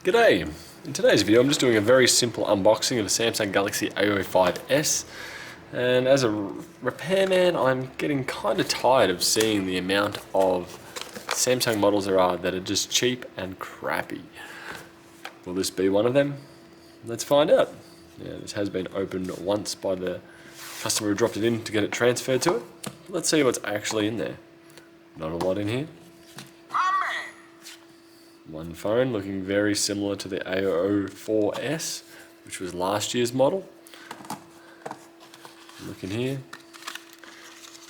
G'day! In today's video I'm just doing a very simple unboxing of a Samsung Galaxy A05s, and as a repairman I'm getting kind of tired of seeing the amount of Samsung models there are that are just cheap and crappy. Will this be one of them? Let's find out. Yeah, this has been opened once by the customer who dropped it in to get it transferred to it. Let's see what's actually in there. Not a lot in here. One phone looking very similar to the A04s, which was last year's model. Look in here.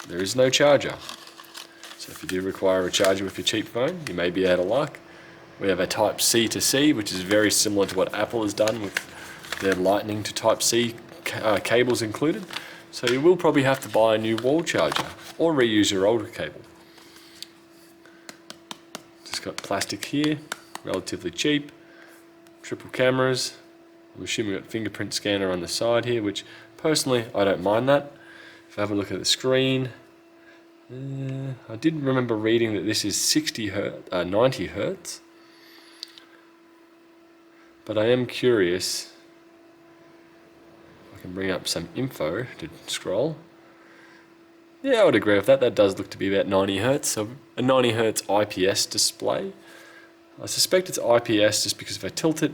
There is no charger. So if you do require a charger with your cheap phone, you may be out of luck. We have a Type C to C, which is very similar to what Apple has done with their Lightning to Type C cables included. So you will probably have to buy a new wall charger or reuse your older cable. Got plastic here, relatively cheap, triple cameras. I'm assuming we've got fingerprint scanner on the side here, which personally I don't mind that. If I have a look at the screen, I did remember reading that this is 90 hertz, but I am curious. I can bring up some info to scroll. Yeah, I would agree with that. That does look to be about 90 hertz. So a 90 hertz IPS display. I suspect it's IPS just because if I tilt it,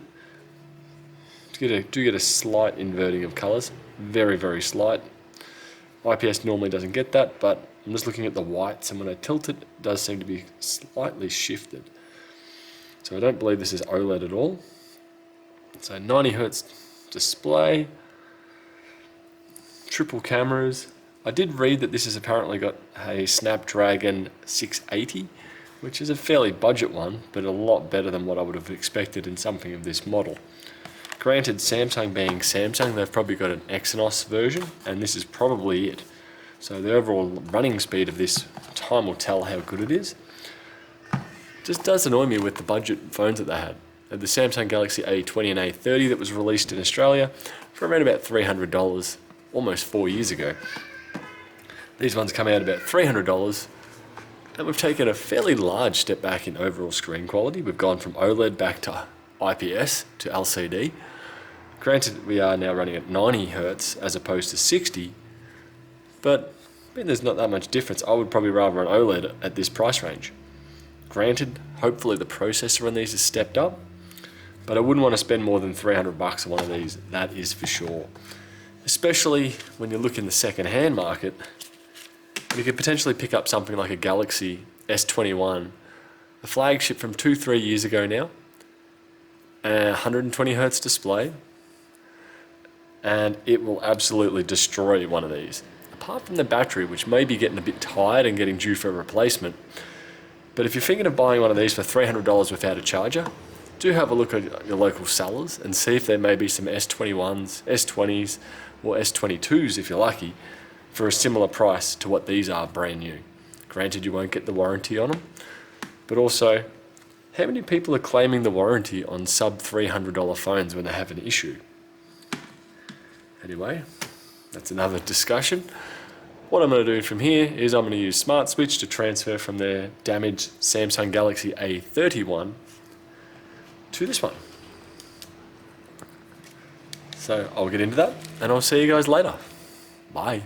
do get a slight inverting of colors. Very, very slight. IPS normally doesn't get that, but I'm just looking at the whites, and when I tilt it, it does seem to be slightly shifted. So I don't believe this is OLED at all. So 90 hertz display. Triple cameras. I did read that this has apparently got a Snapdragon 680, which is a fairly budget one, but a lot better than what I would have expected in something of this model. Granted, Samsung being Samsung, they've probably got an Exynos version, and this is probably it. So the overall running speed of this, time will tell how good it is. Just does annoy me with the budget phones that they had. They had the Samsung Galaxy A20 and A30 that was released in Australia for around about $300, almost 4 years ago. These ones come out about $300, and we've taken a fairly large step back in overall screen quality. We've gone from OLED back to IPS to LCD. Granted, we are now running at 90 hertz as opposed to 60, but I mean, there's not that much difference. I would probably rather an OLED at this price range. Granted, hopefully the processor on these is stepped up, but I wouldn't want to spend more than $300 on one of these, that is for sure. Especially when you look in the second-hand market. You could potentially pick up something like a Galaxy S21, a flagship from 2-3 years ago now, a 120 hertz display, and it will absolutely destroy one of these. Apart from the battery, which may be getting a bit tired and getting due for a replacement, but if you're thinking of buying one of these for $300 without a charger, do have a look at your local sellers and see if there may be some S21s, S20s, or S22s if you're lucky, for a similar price to what these are brand new. Granted, you won't get the warranty on them, but also, how many people are claiming the warranty on sub $300 phones when they have an issue? Anyway, that's another discussion. What I'm going to do from here is I'm going to use Smart Switch to transfer from their damaged Samsung Galaxy A31 to this one. So I'll get into that, and I'll see you guys later. Bye.